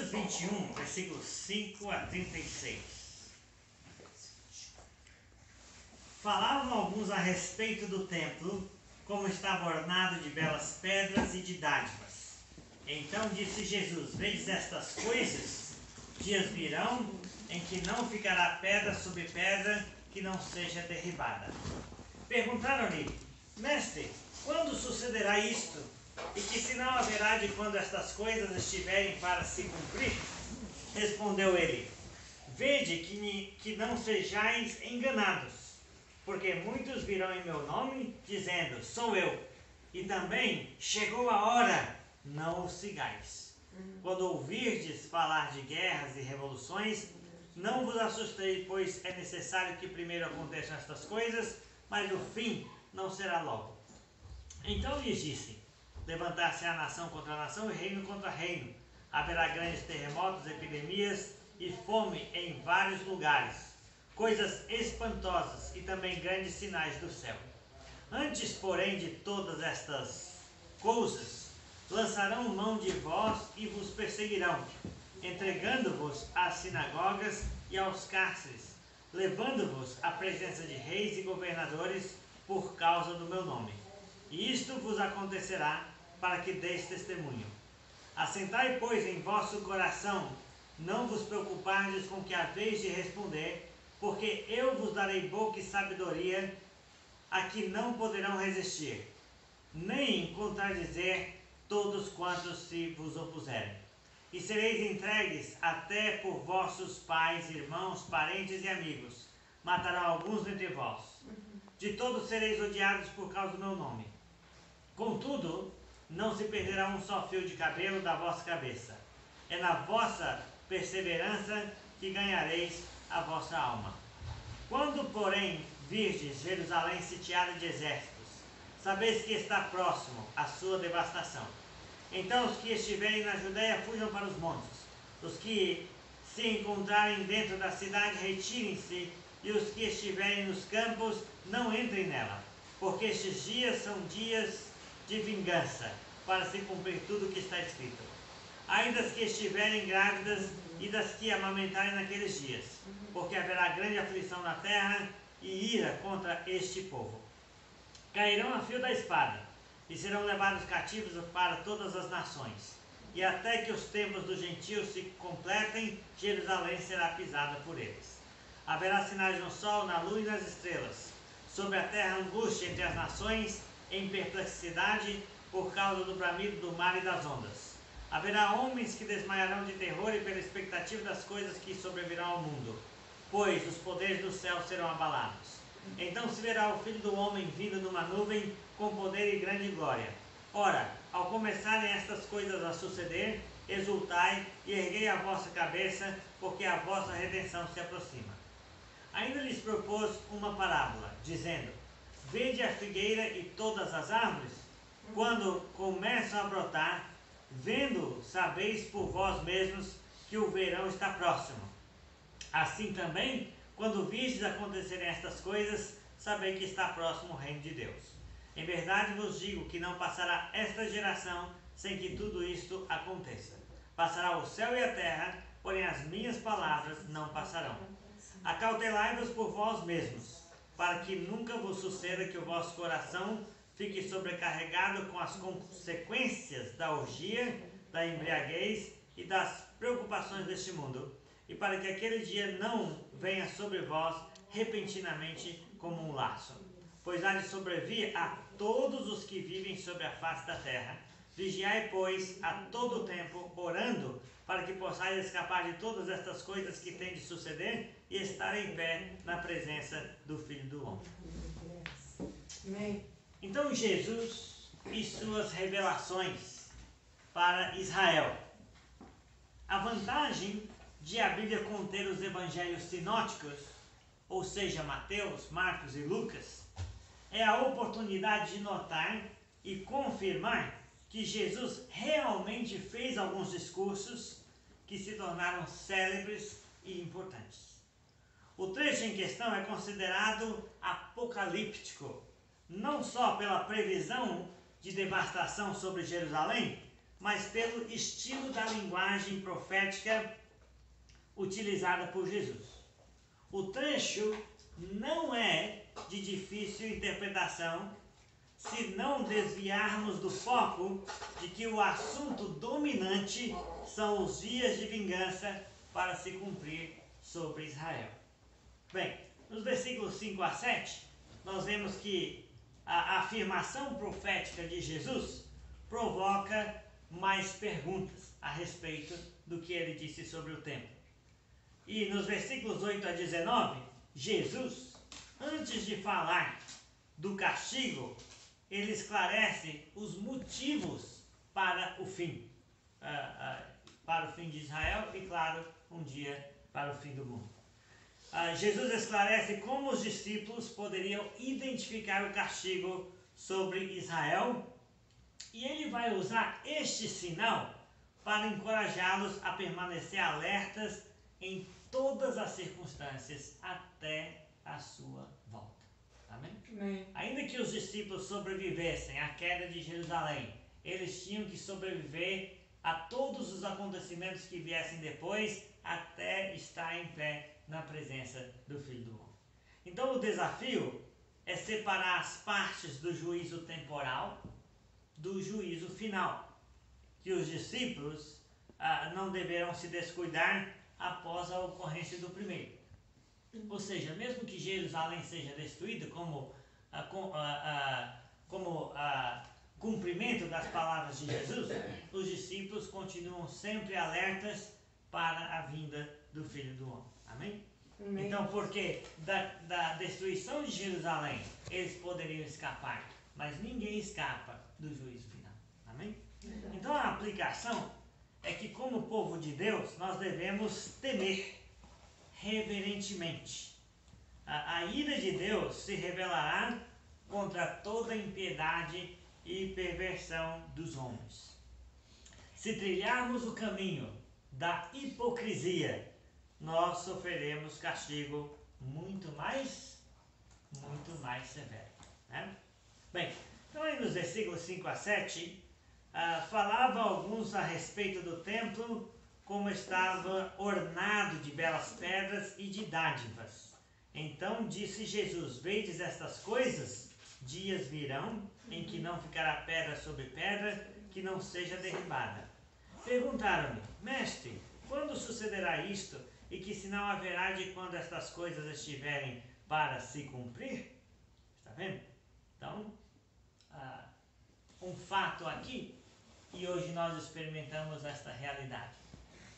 Lucas 21, versículos 5 a 36. Falavam alguns a respeito do templo, como estava ornado de belas pedras e de dádivas. Então disse Jesus: Vedes estas coisas? Dias virão em que não ficará pedra sobre pedra que não seja derribada. Perguntaram-lhe: Mestre, quando sucederá isto? E que sinal haverá de quando estas coisas estiverem para se cumprir? Respondeu ele: Vede que não sejais enganados, porque muitos virão em meu nome, dizendo: Sou eu. E também: Chegou a hora, não o sigais. Quando ouvirdes falar de guerras e revoluções, não vos assusteis, pois é necessário que primeiro aconteçam estas coisas, mas o fim não será logo. Então lhes disse: Levantar-se a nação contra a nação e reino contra reino. Haverá grandes terremotos, epidemias e fome em vários lugares, coisas espantosas e também grandes sinais do céu. Antes, porém, de todas estas coisas, lançarão mão de vós e vos perseguirão, entregando-vos às sinagogas e aos cárceres, levando-vos à presença de reis e governadores por causa do meu nome. E isto vos acontecerá para que deis testemunho. Assentai, pois, em vosso coração, não vos preocupardes com o que haveis de responder, porque eu vos darei boca e sabedoria a que não poderão resistir, nem contradizer todos quantos se vos opuserem. E sereis entregues até por vossos pais, irmãos, parentes e amigos. Matarão alguns dentre vós. De todos sereis odiados por causa do meu nome. Contudo, não se perderá um só fio de cabelo da vossa cabeça. É na vossa perseverança que ganhareis a vossa alma. Quando, porém, virdes Jerusalém sitiada de exércitos, sabeis que está próximo a sua devastação. Então os que estiverem na Judéia fujam para os montes. Os que se encontrarem dentro da cidade retirem-se, e os que estiverem nos campos não entrem nela, porque estes dias são dias de vingança, para se cumprir tudo o que está escrito. Ai das que estiverem grávidas e das que amamentarem naqueles dias, porque haverá grande aflição na terra e ira contra este povo. Cairão a fio da espada e serão levados cativos para todas as nações. E até que os tempos dos gentios se completem, Jerusalém será pisada por eles. Haverá sinais no sol, na lua e nas estrelas. Sobre a terra angústia entre as nações, em perplexidade por causa do bramido do mar e das ondas. Haverá homens que desmaiarão de terror e pela expectativa das coisas que sobrevirão ao mundo, pois os poderes do céu serão abalados. Então se verá o Filho do Homem vindo numa nuvem com poder e grande glória. Ora, ao começarem estas coisas a suceder, exultai e erguei a vossa cabeça, porque a vossa redenção se aproxima. Ainda lhes propôs uma parábola, dizendo: Vede a figueira e todas as árvores, quando começam a brotar, vendo, sabeis por vós mesmos que o verão está próximo. Assim também, quando vistes acontecerem estas coisas, sabei que está próximo o reino de Deus. Em verdade vos digo que não passará esta geração sem que tudo isto aconteça. Passará o céu e a terra, porém as minhas palavras não passarão. Acautelai-vos por vós mesmos, para que nunca vos suceda que o vosso coração fique sobrecarregado com as consequências da orgia, da embriaguez e das preocupações deste mundo, e para que aquele dia não venha sobre vós repentinamente como um laço. Pois há de sobrevir a todos os que vivem sobre a face da terra. Vigiai, pois, a todo o tempo, orando, para que possais escapar de todas estas coisas que têm de suceder e estar em pé na presença do Filho do Homem. Amém. Então Jesus e suas revelações para Israel. A vantagem de a Bíblia conter os evangelhos sinóticos, ou seja, Mateus, Marcos e Lucas, é a oportunidade de notar e confirmar que Jesus realmente fez alguns discursos que se tornaram célebres e importantes. O trecho em questão é considerado apocalíptico, não só pela previsão de devastação sobre Jerusalém, mas pelo estilo da linguagem profética utilizada por Jesus. O trecho não é de difícil interpretação se não desviarmos do foco de que o assunto dominante são os dias de vingança para se cumprir sobre Israel. Bem, nos versículos 5 a 7, nós vemos que a afirmação profética de Jesus provoca mais perguntas a respeito do que ele disse sobre o templo. E nos versículos 8 a 19, Jesus, antes de falar do castigo, ele esclarece os motivos para o fim. Para o fim de Israel e, claro, um dia para o fim do mundo. Jesus esclarece como os discípulos poderiam identificar o castigo sobre Israel e ele vai usar este sinal para encorajá-los a permanecer alertas em todas as circunstâncias até a sua volta. Amém? Amém. Ainda que os discípulos sobrevivessem à queda de Jerusalém, eles tinham que sobreviver a todos os acontecimentos que viessem depois, até estar em pé na presença do Filho do Homem. Então o desafio é separar as partes do juízo temporal do juízo final, que os discípulos não deverão se descuidar após a ocorrência do primeiro. Ou seja, mesmo que Jerusalém seja destruída como cumprimento das palavras de Jesus, os discípulos continuam sempre alertas para a vinda do Filho do Homem. Amém? Amém. Então, porque da destruição de Jerusalém eles poderiam escapar, mas ninguém escapa do juízo final. Amém? Então, a aplicação é que, como povo de Deus, nós devemos temer reverentemente. A ira de Deus se revelará contra toda impiedade e perversão dos homens. Se trilharmos o caminho da hipocrisia, nós sofreremos castigo muito mais severo. Né? Bem, então aí nos versículos 5 a 7, falava alguns a respeito do templo, como estava ornado de belas pedras e de dádivas. Então disse Jesus: vedes estas coisas? Dias virão em que não ficará pedra sobre pedra que não seja derribada. Perguntaram-lhe: mestre, quando sucederá isto? E que sinal haverá de quando estas coisas estiverem para se cumprir? Está vendo? Então, um fato aqui, e hoje nós experimentamos esta realidade.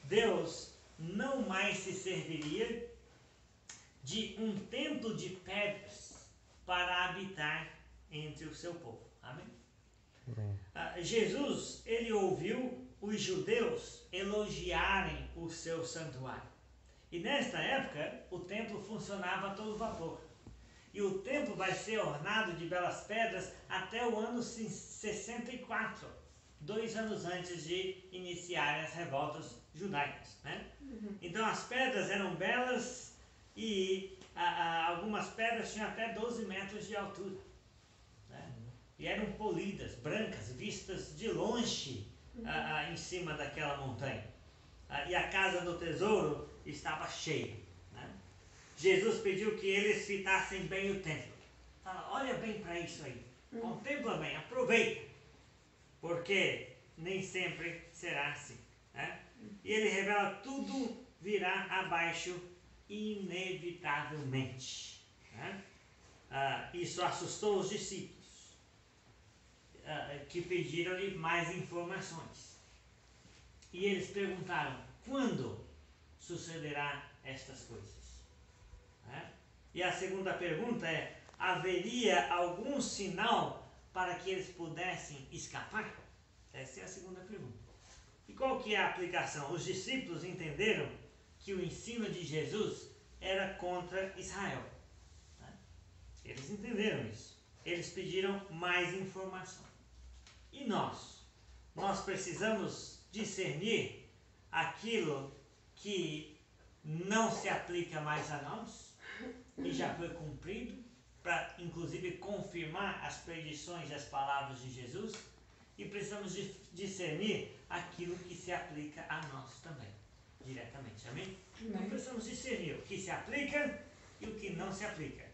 Deus não mais se serviria de um templo de pedras para habitar entre o seu povo. Amém? Jesus, ele ouviu os judeus elogiarem o seu santuário. E nesta época, o templo funcionava a todo vapor. E o templo vai ser ornado de belas pedras até o ano 64, 2 anos antes de iniciarem as revoltas judaicas. Né? Então as pedras eram belas e algumas pedras tinham até 12 metros de altura. Né? E eram polidas, brancas, vistas de longe em cima daquela montanha. E a casa do tesouro estava cheia. Né? Jesus pediu que eles fitassem bem o templo. Fala, olha bem para isso aí. Contempla bem, aproveita. Porque nem sempre será assim. Né? E ele revela: tudo virá abaixo inevitavelmente. Né? Isso assustou os discípulos, que pediram-lhe mais informações. E eles perguntaram: quando sucederá estas coisas? Né? E a segunda pergunta é: haveria algum sinal para que eles pudessem escapar? Essa é a segunda pergunta. E qual que é a aplicação? Os discípulos entenderam que o ensino de Jesus era contra Israel. Né? Eles entenderam isso. Eles pediram mais informação. E nós? Nós precisamos discernir aquilo que não se aplica mais a nós e já foi cumprido, para inclusive confirmar as predições e as palavras de Jesus, e precisamos discernir aquilo que se aplica a nós também, diretamente. Amém? Então precisamos discernir o que se aplica e o que não se aplica,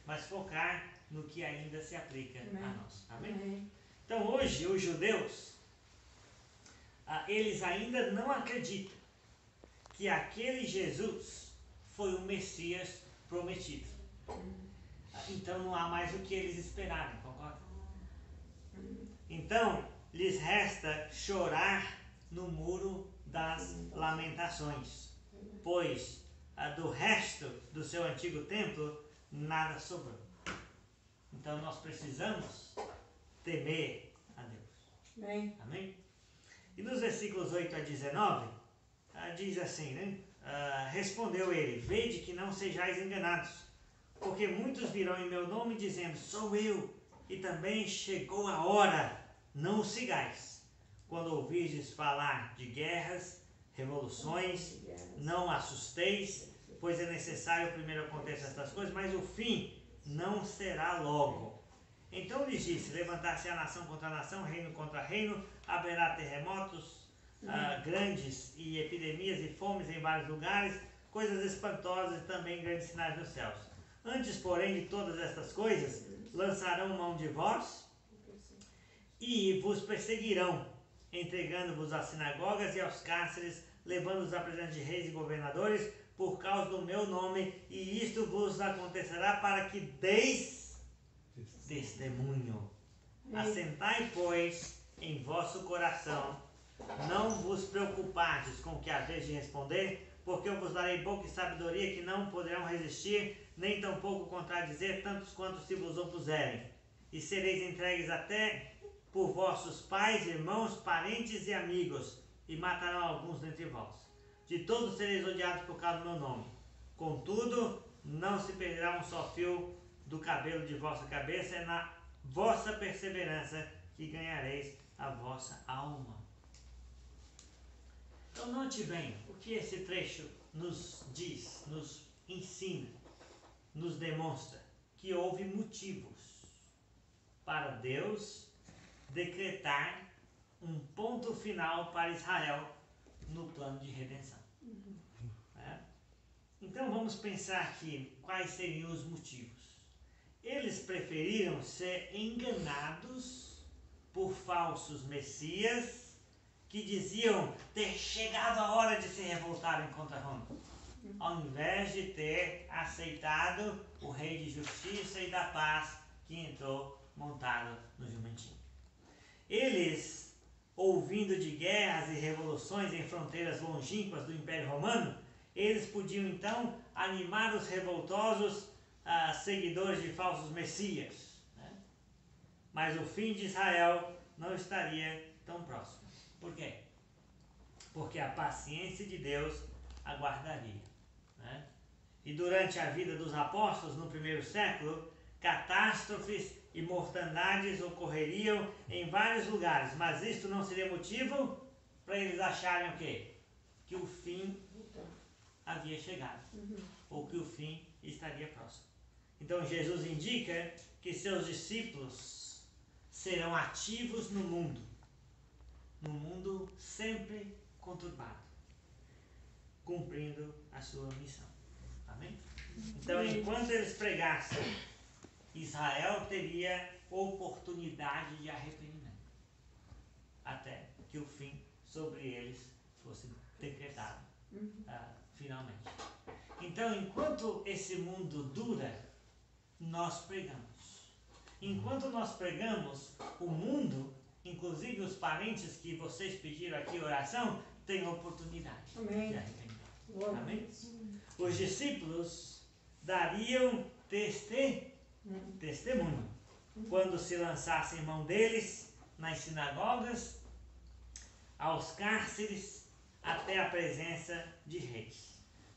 mas focar no que ainda se aplica a nós. Amém? Então hoje os judeus, eles ainda não acreditam que aquele Jesus foi o Messias prometido. Então não há mais o que eles esperarem, concorda? Então lhes resta chorar no muro das lamentações, pois do resto do seu antigo templo nada sobrou. Então nós precisamos temer a Deus. Amém? E nos versículos 8 a 19, diz assim, né? Respondeu ele: vede que não sejais enganados, porque muitos virão em meu nome dizendo, sou eu, e também chegou a hora, não o sigais. Quando ouvirdes falar de guerras, revoluções, não assusteis, pois é necessário primeiro acontecer estas coisas, mas o fim não será logo. Então lhes disse: levantar-se a nação contra a nação, reino contra reino, haverá terremotos grandes e epidemias e fomes em vários lugares, coisas espantosas e também grandes sinais nos céus. Antes, porém, de todas estas coisas, lançarão mão de vós e vos perseguirão, entregando-vos às sinagogas e aos cárceres, levando-vos à presença de reis e governadores, por causa do meu nome, e isto vos acontecerá para que deis testemunho. Assentai, pois, em vosso coração, não vos preocupardes com o que haveis de responder, porque eu vos darei boca e sabedoria que não poderão resistir, nem tampouco contradizer tantos quantos se vos opuserem. E sereis entregues até por vossos pais, irmãos, parentes e amigos, e matarão alguns dentre vós. De todos sereis odiados por causa do meu nome. Contudo, não se perderá um só fio do cabelo de vossa cabeça, é na vossa perseverança que ganhareis a vossa alma. Então note bem o que esse trecho nos diz, nos ensina, nos demonstra que houve motivos para Deus decretar um ponto final para Israel no plano de redenção. Então vamos pensar aqui quais seriam os motivos. Eles preferiram ser enganados por falsos messias que diziam ter chegado a hora de se revoltarem contra Roma, ao invés de ter aceitado o rei de justiça e da paz que entrou montado no jumentinho. Eles, ouvindo de guerras e revoluções em fronteiras longínquas do Império Romano, eles podiam então animar os revoltosos seguidores de falsos messias, né? Mas o fim de Israel não estaria tão próximo. Por quê? Porque a paciência de Deus aguardaria, né? E durante a vida dos apóstolos no primeiro século, catástrofes e mortandades ocorreriam em vários lugares, mas isto não seria motivo para eles acharem o quê? Que o fim havia chegado, ou que o fim estaria próximo. Então Jesus indica que seus discípulos serão ativos no mundo sempre conturbado, cumprindo a sua missão. Amém? Então, enquanto eles pregassem, Israel teria oportunidade de arrependimento, até que o fim sobre eles fosse decretado finalmente. Então, enquanto esse mundo dura, nós pregamos. Enquanto nós pregamos, o mundo, inclusive os parentes que vocês pediram aqui oração, tem oportunidade de arrependimento. Amém? Os discípulos dariam testemunho quando se lançassem mão deles nas sinagogas, aos cárceres, até a presença de reis.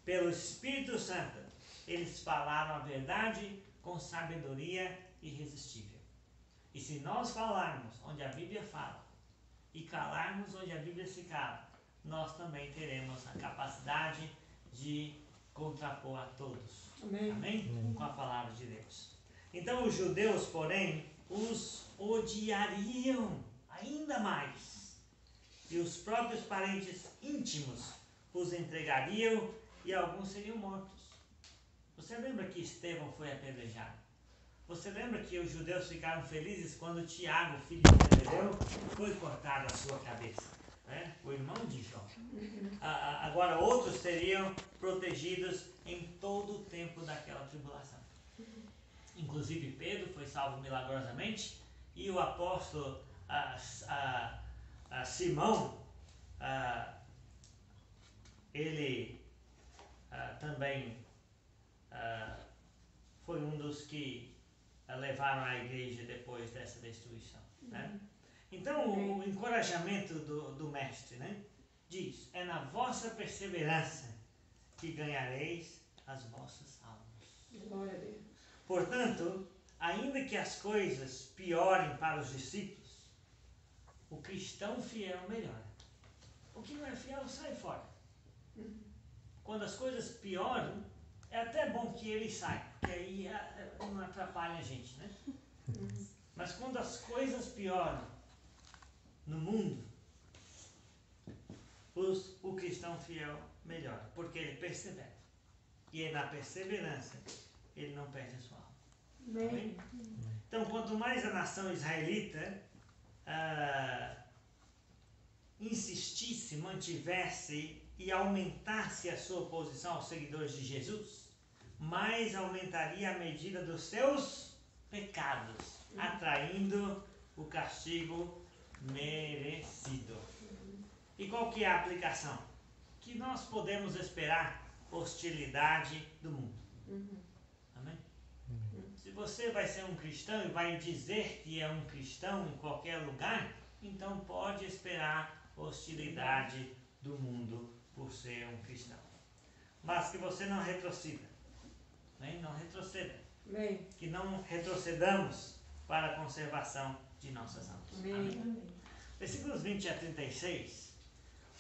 Pelo Espírito Santo, eles falaram a verdade com sabedoria irresistível. E se nós falarmos onde a Bíblia fala e calarmos onde a Bíblia se cala, nós também teremos a capacidade de contrapor a todos. Amém? Amém? Com a palavra de Deus. Então os judeus, porém, os odiariam ainda mais, e os próprios parentes íntimos os entregariam e alguns seriam mortos. Você lembra que Estevão foi apedrejado? Você lembra que os judeus ficaram felizes quando Tiago, filho de Zebedeu, foi cortado a sua cabeça? Né? O irmão de João. Agora outros seriam protegidos em todo o tempo daquela tribulação. Inclusive Pedro foi salvo milagrosamente e o apóstolo Simão, ele também foi um dos que levaram a igreja depois dessa destruição. Né? Então o encorajamento do mestre, né, diz: é na vossa perseverança que ganhareis as vossas almas. Glória a Deus. Portanto, ainda que as coisas piorem para os discípulos, o cristão fiel melhora. O que não é fiel sai fora. Quando as coisas pioram, é até bom que ele saia, porque aí não atrapalha a gente, né? Mas quando as coisas pioram no mundo, o cristão fiel melhora, porque ele persevera. E é na perseverança ele não perde a sua alma. Amém? Então, quanto mais a nação israelita insistisse, mantivesse e aumentasse a sua oposição aos seguidores de Jesus, mais aumentaria a medida dos seus pecados, atraindo o castigo merecido. E qual que é a aplicação? Que nós podemos esperar hostilidade do mundo. Amém? Se você vai ser um cristão e vai dizer que é um cristão em qualquer lugar, então pode esperar hostilidade do mundo por ser um cristão. Mas que você não retroceda. Né? Não retroceda. Amém. Que não retrocedamos para a conservação de nossas almas. Amém. Versículos 20 a 36.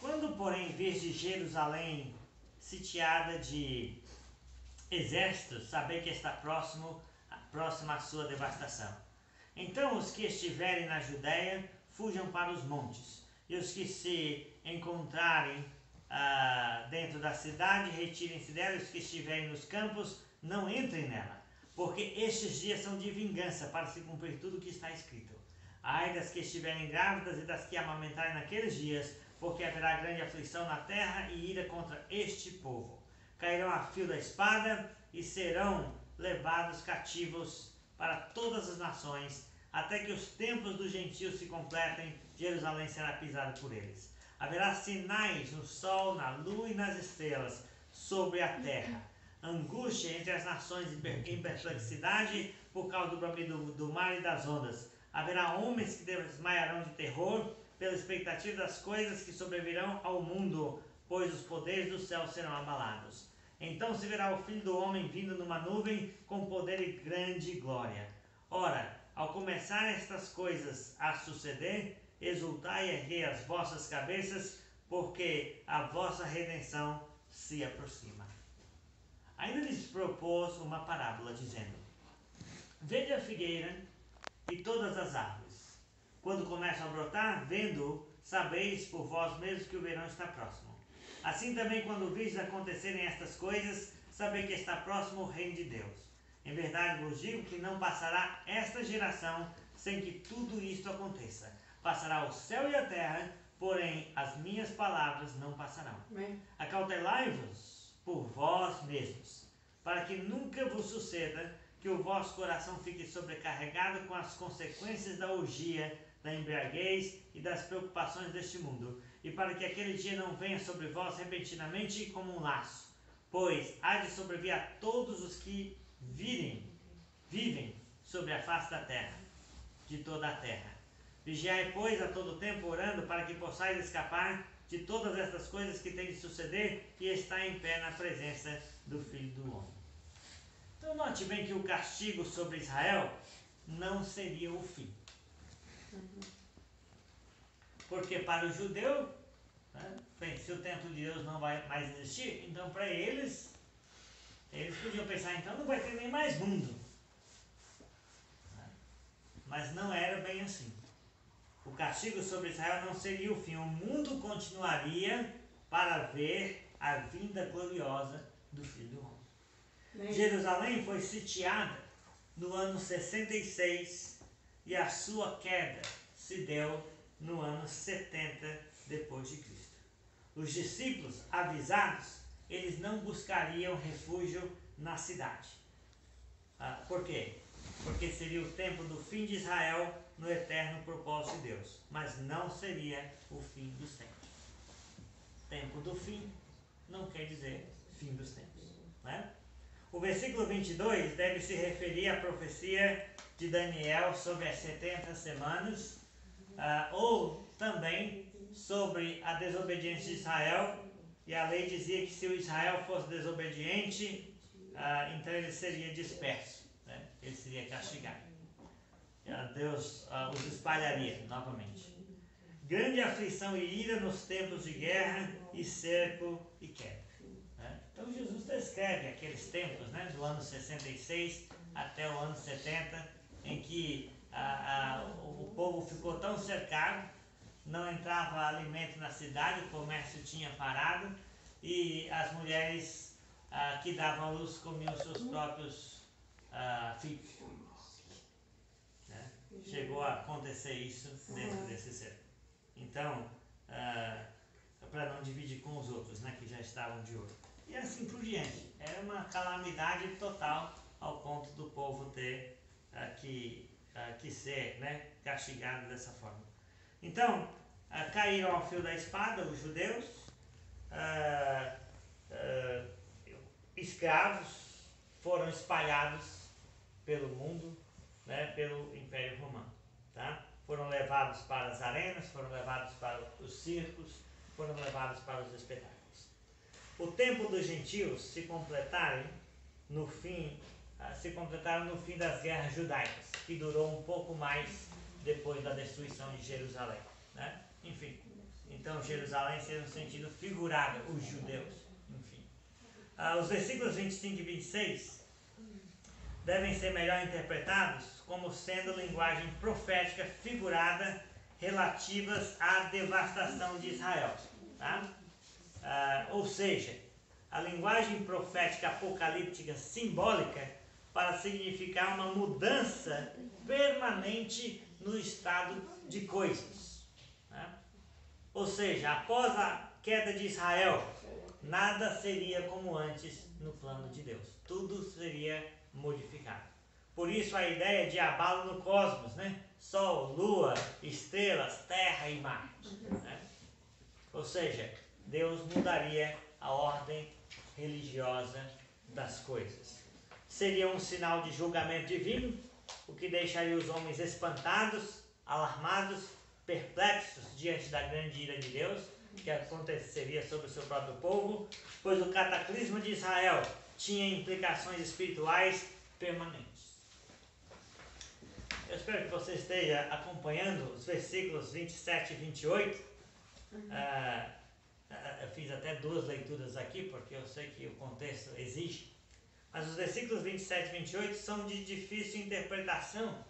Quando, porém, vede Jerusalém sitiada de exércitos, saber que está próxima a sua devastação. Então os que estiverem na Judéia fujam para os montes, e os que se encontrarem dentro da cidade retirem-se dela, e os que estiverem nos campos não entrem nela, porque estes dias são de vingança, para se cumprir tudo o que está escrito. Ai das que estiverem grávidas e das que amamentarem naqueles dias, porque haverá grande aflição na terra e ira contra este povo. Cairão a fio da espada e serão levados cativos para todas as nações, até que os tempos dos gentios se completem. Jerusalém será pisada por eles. Haverá sinais no sol, na lua e nas estrelas sobre a terra. Angústia entre as nações em perplexidade por causa do bramido do mar e das ondas. Haverá homens que desmaiarão de terror pela expectativa das coisas que sobrevirão ao mundo, pois os poderes do céu serão abalados. Então se verá o Filho do Homem vindo numa nuvem com poder e grande glória. Ora, ao começar estas coisas a suceder, exultai e erguei as vossas cabeças, porque a vossa redenção se aproxima. Ainda lhes propôs uma parábola, dizendo: vede a figueira e todas as árvores. Quando começam a brotar, vendo, sabeis por vós mesmos que o verão está próximo. Assim também, quando vistes acontecerem estas coisas, sabei que está próximo o reino de Deus. Em verdade vos digo que não passará esta geração sem que tudo isto aconteça. Passará o céu e a terra, porém as minhas palavras não passarão. Acautelai-vos por vós mesmos, para que nunca vos suceda que o vosso coração fique sobrecarregado com as consequências da orgia, da embriaguez e das preocupações deste mundo, e para que aquele dia não venha sobre vós repentinamente como um laço, pois há de sobrevir a todos os que vivem sobre a face da terra, de toda a terra. Vigiai, pois, a todo tempo, orando, para que possais escapar de todas estas coisas que têm de suceder e estar em pé na presença do Filho do Homem. Então note bem que o castigo sobre Israel não seria o fim. Porque para o judeu, né, bem, se o templo de Deus não vai mais existir, então para eles podiam pensar, então não vai ter nem mais mundo. Mas não era bem assim. O castigo sobre Israel não seria o fim. O mundo continuaria para ver a vinda gloriosa do Filho do Homem. Jerusalém foi sitiada no ano 66 e a sua queda se deu no ano 70 depois de Cristo. Os discípulos avisados, eles não buscariam refúgio na cidade. Por quê? Porque seria o tempo do fim de Israel no eterno propósito de Deus, mas não seria o fim dos tempos. Tempo do fim não quer dizer fim dos tempos, né? O versículo 22 deve se referir à profecia de Daniel sobre as 70 semanas, ou também sobre a desobediência de Israel, e a lei dizia que se o Israel fosse desobediente, então ele seria disperso, né? Ele seria castigado. Deus os espalharia novamente. Grande aflição e ira nos tempos de guerra e cerco e queda. Né? Então Jesus descreve aqueles tempos, né, do ano 66 até o ano 70, em que o povo ficou tão cercado, não entrava alimento na cidade, o comércio tinha parado e as mulheres que davam à luz comiam seus próprios filhos. Né? Chegou a acontecer isso dentro desse cerco. Então, para não dividir com os outros, né, que já estavam de olho. E assim por diante. Era uma calamidade total ao ponto do povo ter que ser, né, castigado dessa forma. Então, caíram ao fio da espada os judeus, escravos foram espalhados pelo mundo, né, pelo Império Romano. Tá? Foram levados para as arenas, foram levados para os circos, foram levados para os espetáculos. O tempo dos gentios se completaram no fim das guerras judaicas, que durou um pouco mais depois da destruição de Jerusalém. Né? Enfim, então Jerusalém seria no sentido figurado, os judeus. Enfim. Os versículos 25 e 26 devem ser melhor interpretados como sendo linguagem profética figurada relativas à devastação de Israel. Tá? Ou seja, a linguagem profética apocalíptica simbólica para significar uma mudança permanente no estado de coisas. Tá? Ou seja, após a queda de Israel, nada seria como antes no plano de Deus. Tudo seria modificado. Por isso a ideia de abalo no cosmos, né? Sol, lua, estrelas, terra e mar. Né? Ou seja, Deus mudaria a ordem religiosa das coisas. Seria um sinal de julgamento divino, o que deixaria os homens espantados, alarmados, perplexos diante da grande ira de Deus, que aconteceria sobre o seu próprio povo, pois o cataclisma de Israel tinha implicações espirituais permanentes. Eu espero que você esteja acompanhando os versículos 27 e 28. Eu fiz até 2 leituras aqui, porque eu sei que o contexto exige. Mas os versículos 27 e 28 são de difícil interpretação,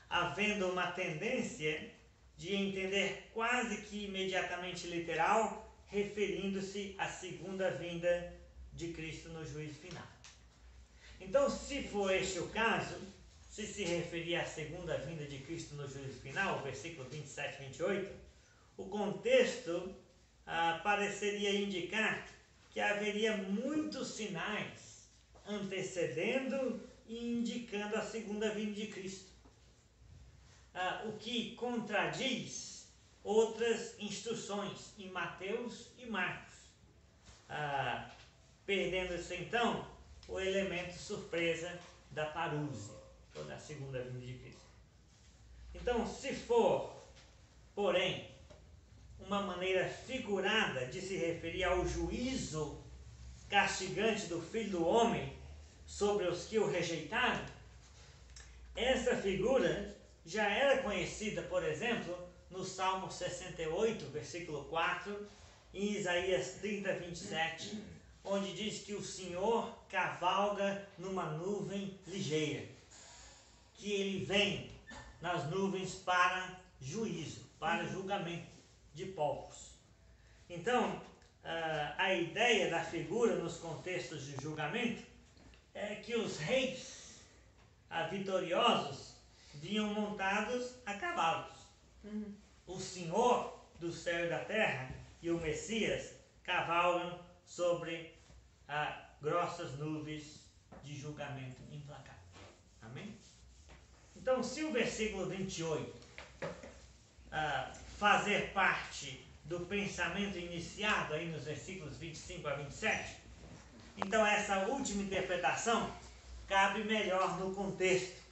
havendo uma tendência de entender quase que imediatamente literal, referindo-se à segunda vinda de Cristo no juízo final. Então, se for este o caso, se referir à segunda vinda de Cristo no juízo final, versículo 27 e 28, o contexto pareceria indicar que haveria muitos sinais antecedendo e indicando a segunda vinda de Cristo. O que contradiz outras instruções em Mateus e Marcos, perdendo-se então o elemento surpresa da parúzia, ou da segunda vinda de Cristo. Então, se for, porém, uma maneira figurada de se referir ao juízo castigante do Filho do Homem sobre os que o rejeitaram, essa figura já era conhecida, por exemplo, no Salmo 68, versículo 4, em Isaías 30, 27, onde diz que o Senhor cavalga numa nuvem ligeira, que ele vem nas nuvens para juízo, para julgamento de povos. Então, a ideia da figura nos contextos de julgamento é que os reis vitoriosos vinham montados a cavalos. O Senhor do céu e da terra e o Messias cavalgam sobre grossas nuvens de julgamento implacável. Amém? Então, se o versículo 28 fazer parte do pensamento iniciado aí nos versículos 25 a 27, então essa última interpretação cabe melhor no contexto,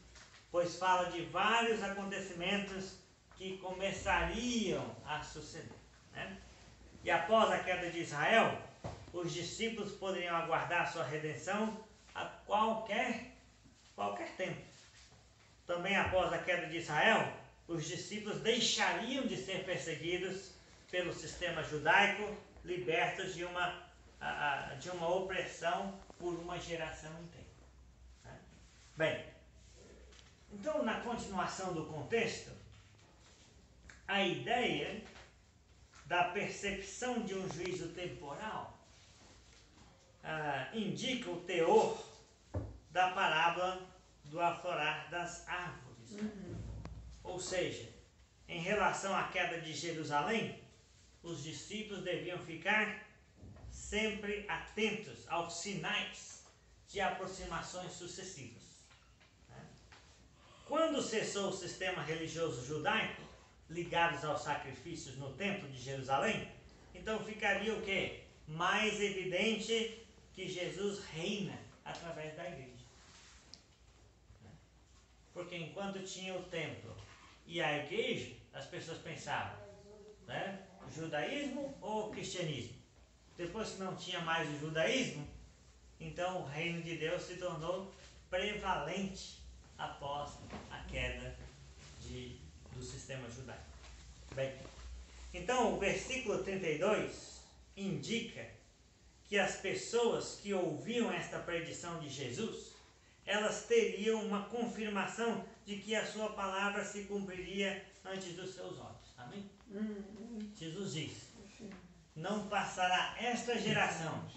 pois fala de vários acontecimentos que começariam a suceder, né? E após a queda de Israel, os discípulos poderiam aguardar sua redenção a qualquer tempo. Também após a queda de Israel, os discípulos deixariam de ser perseguidos pelo sistema judaico, libertos de uma opressão por uma geração inteira. Né? Bem, então na continuação do contexto, a ideia da percepção de um juízo temporal indica o teor da parábola do aflorar das árvores. Ou seja, em relação à queda de Jerusalém, os discípulos deviam ficar sempre atentos aos sinais de aproximações sucessivas. Quando cessou o sistema religioso judaico, ligados aos sacrifícios no templo de Jerusalém, então ficaria o quê? Mais evidente que Jesus reina através da igreja. Porque enquanto tinha o templo e a igreja, as pessoas pensavam, né? Judaísmo ou cristianismo? Depois que não tinha mais o judaísmo, então o reino de Deus se tornou prevalente após a queda do sistema judaico. Bem, então o versículo 32 indica que as pessoas que ouviam esta predição de Jesus, elas teriam uma confirmação de que a sua palavra se cumpriria antes dos seus olhos. Amém? Jesus diz: não passará esta geração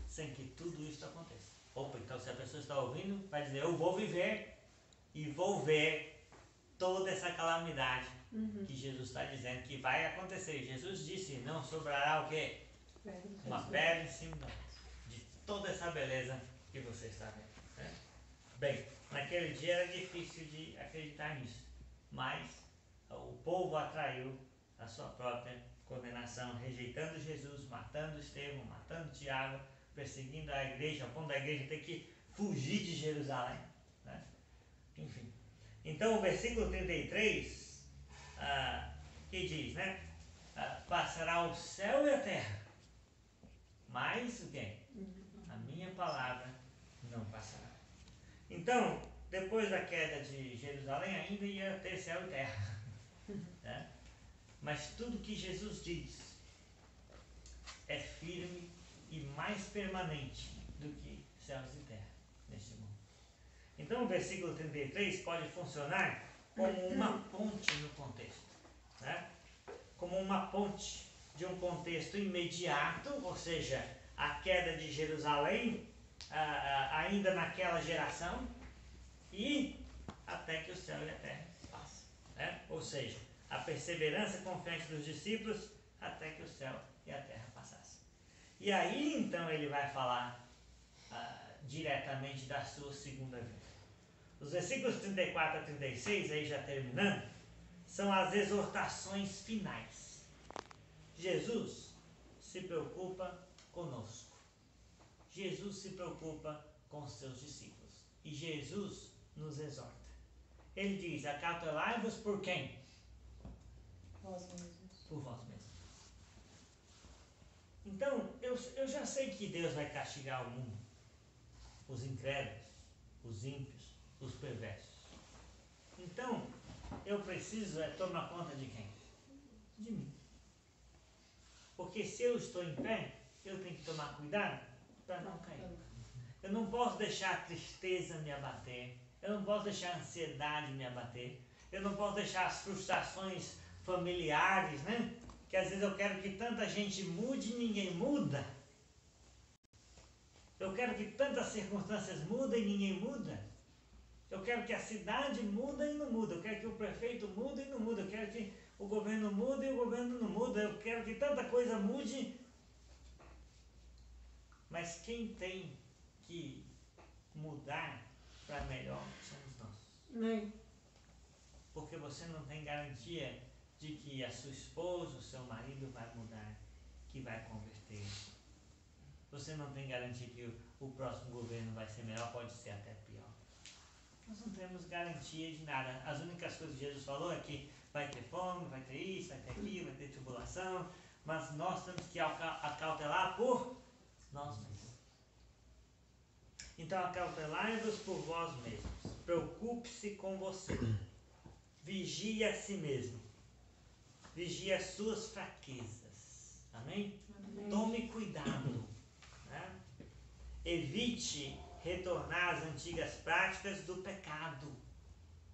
sem que tudo isso aconteça. Opa, então se a pessoa está ouvindo, vai dizer: eu vou viver e vou ver toda essa calamidade que Jesus está dizendo que vai acontecer. Jesus disse: não sobrará o quê? Uma pedra em cima da outra, de toda essa beleza que você está vendo. Né? Bem, naquele dia era difícil de acreditar nisso, mas o povo atraiu a sua própria condenação, rejeitando Jesus, matando Estevão, matando Tiago, perseguindo a igreja, ao ponto da igreja ter que fugir de Jerusalém. Né? Enfim. Então o versículo 33 que diz, né? Passará o céu e a terra, mas o quê? A minha palavra não passará. Então, depois da queda de Jerusalém, ainda ia ter céu e terra. Né? Mas tudo que Jesus diz é firme e mais permanente do que céus e terra neste mundo. Então o versículo 33 pode funcionar como uma ponte no contexto. Né? Como uma ponte de um contexto imediato, ou seja, a queda de Jerusalém ainda naquela geração, e até que o céu e a terra passem. Né? Ou seja, a perseverança confiante dos discípulos até que o céu e a terra passassem. E aí então ele vai falar diretamente da sua segunda vinda. Os versículos 34 a 36, aí já terminando, são as exortações finais. Jesus se preocupa conosco. Jesus se preocupa com os seus discípulos. E Jesus nos exorta. Ele diz: acautelai-vos por quem? Vós mesmos. Por vós mesmos. Então, eu já sei que Deus vai castigar o mundo, os incrédulos, os ímpios, os perversos. Então, eu preciso tomar conta de quem? De mim. Porque se eu estou em pé, eu tenho que tomar cuidado para não cair. Eu não posso deixar a tristeza me abater. Eu não posso deixar a ansiedade me abater. Eu não posso deixar as frustrações familiares, né? Que às vezes eu quero que tanta gente mude e ninguém muda. Eu quero que tantas circunstâncias mudem e ninguém muda. Eu quero que a cidade muda e não muda. Eu quero que o prefeito mude e não muda. Eu quero que o governo mude e o governo não muda. Eu quero que tanta coisa mude. Mas quem tem que mudar para melhor somos nós. Amém. Porque você não tem garantia de que a sua esposa, o seu marido vai mudar, que vai converter. Você não tem garantia que o próximo governo vai ser melhor, pode ser até pior. Nós não temos garantia de nada. As únicas coisas que Jesus falou é que vai ter fome, vai ter isso, vai ter aquilo, vai ter tribulação, mas nós temos que acautelar por nós mesmos. Então, acautelai-vos por vós mesmos. Preocupe-se com você. Vigie a si mesmo. Vigie as suas fraquezas. Amém? Amém. Tome cuidado. Né? Evite retornar às antigas práticas do pecado.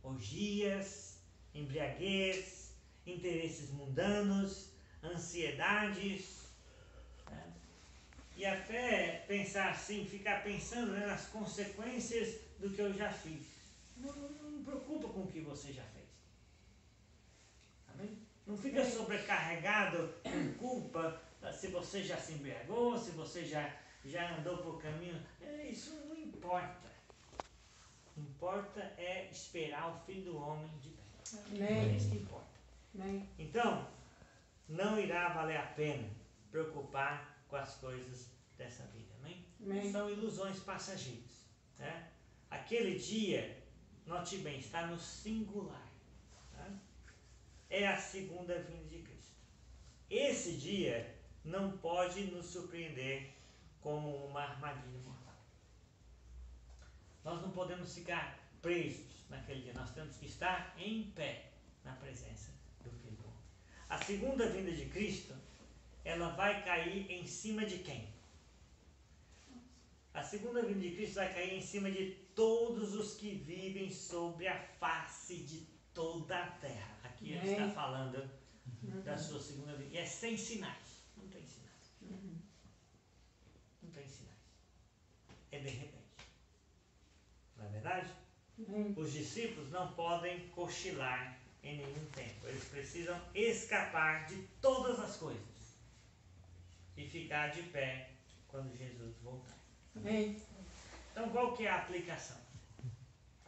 Orgias, embriaguez, interesses mundanos, ansiedades. Né? E até pensar assim, ficar pensando, né, nas consequências do que eu já fiz. Não preocupa com o que você já fez. Amém? Não fica sobrecarregado com culpa se você já se embriagou, se você já andou por caminho. Isso não importa. Importa é esperar o Filho do Homem de pé. Amém. É isso que importa. Amém. Então, não irá valer a pena preocupar com as coisas dessa vida. Amém? Amém. São ilusões passageiras. Né? Aquele dia, note bem, está no singular. Tá? É a segunda vinda de Cristo. Esse dia não pode nos surpreender como uma armadilha mortal. Nós não podemos ficar presos naquele dia. Nós temos que estar em pé na presença do Filho do Homem. A segunda vinda de Cristo, ela vai cair em cima de quem? A segunda vinda de Cristo vai cair em cima de todos os que vivem sobre a face de toda a terra. Aqui ele está falando da sua segunda vinda. E é sem sinais. Não tem sinais. Não tem sinais. É de repente. Não é verdade? Os discípulos não podem cochilar em nenhum tempo. Eles precisam escapar de todas as coisas e ficar de pé quando Jesus voltar. Amém. Então, qual que é a aplicação?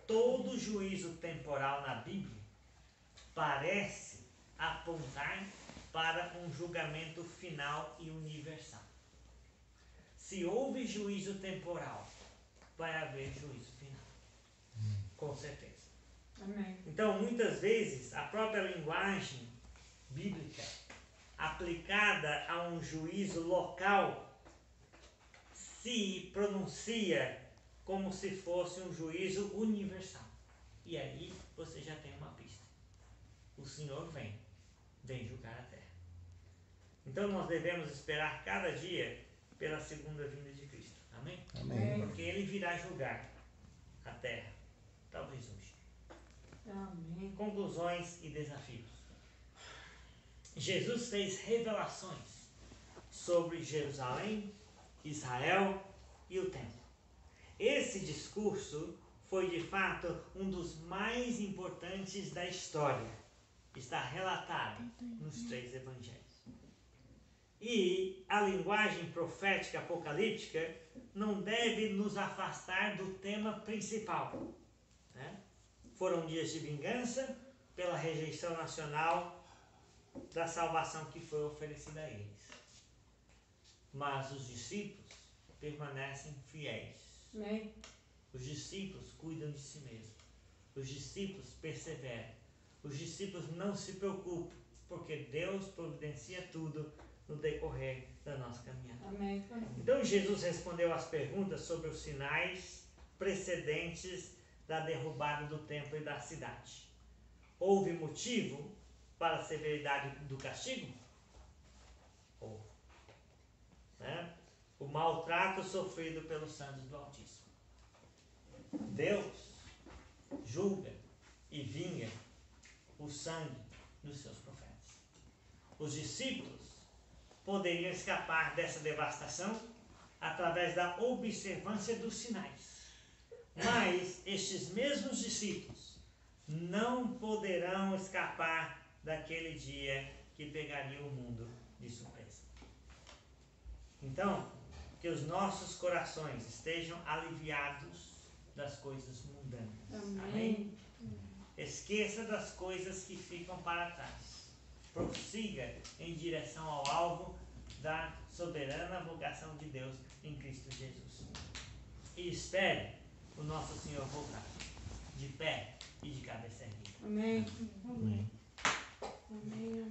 Todo juízo temporal na Bíblia parece apontar para um julgamento final e universal. Se houve juízo temporal, vai haver juízo final. Com certeza. Amém. Então, muitas vezes, a própria linguagem bíblica aplicada a um juízo local se pronuncia como se fosse um juízo universal. E aí você já tem uma pista. O Senhor vem julgar a terra. Então nós devemos esperar cada dia pela segunda vinda de Cristo. Amém? Amém. Porque Ele virá julgar a terra. Talvez hoje. Amém. Conclusões e desafios. Jesus fez revelações sobre Jerusalém, Israel e o templo. Esse discurso foi de fato um dos mais importantes da história. Está relatado nos 3 evangelhos. E a linguagem profética apocalíptica não deve nos afastar do tema principal. Né? Foram dias de vingança pela rejeição nacional da salvação que foi oferecida a eles. Mas os discípulos permanecem fiéis. Amém. Os discípulos cuidam de si mesmos. Os discípulos perseveram. Os discípulos não se preocupam, porque Deus providencia tudo no decorrer da nossa caminhada. Amém. Então Jesus respondeu às perguntas sobre os sinais precedentes da derrubada do templo e da cidade. Houve motivo para a severidade do castigo? Houve. Né? O maltrato sofrido pelos santos do Altíssimo. Deus julga e vinga o sangue dos seus profetas. Os discípulos poderiam escapar dessa devastação através da observância dos sinais. Mas estes mesmos discípulos não poderão escapar daquele dia que pegaria o mundo de surpresa. Então, que os nossos corações estejam aliviados das coisas mundanas. Amém? Esqueça das coisas que ficam para trás. Prossiga em direção ao alvo da soberana vocação de Deus em Cristo Jesus. E espere o nosso Senhor voltar, de pé e de cabeça erguida. Amém. Amém. Amém.